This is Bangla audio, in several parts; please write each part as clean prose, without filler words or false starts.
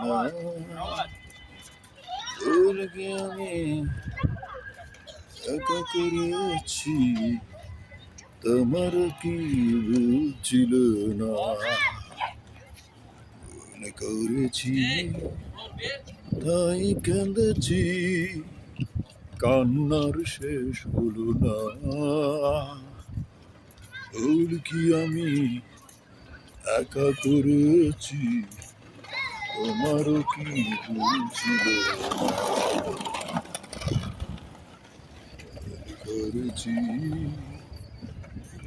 না। ভুল কি আমি একা করেছি, তোমার কি বুঝছিল না? ভুল করেছি তাই কেঁদেছি, কান্নার শেষ হলো না। ভুল কি আমি একা করেছি, তোমারও কি বুঝছিল না? করেছি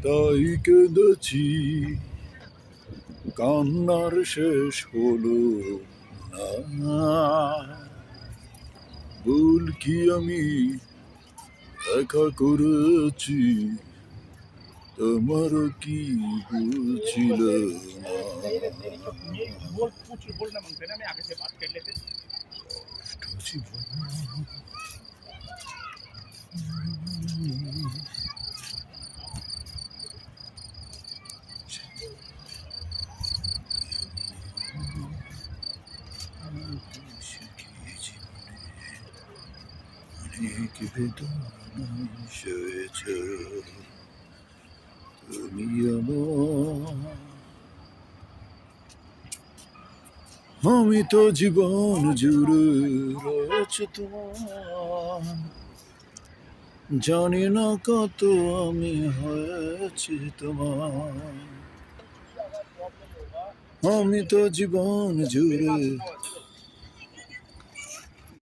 তাই কেঁদেছি, কান্নার শেষ হলো না। ভুল কি আমি একা করেছি, তোমারও কি বুঝছিল না? কষ্ট জীবন অনেক বেদনা সয়েছ তুমি আমার। আমি তো জীবন জুড়ে রয়েছে তোমার, জানি না কত আমি হয়েছি তোমার। আমি তো জীবন জুড়ে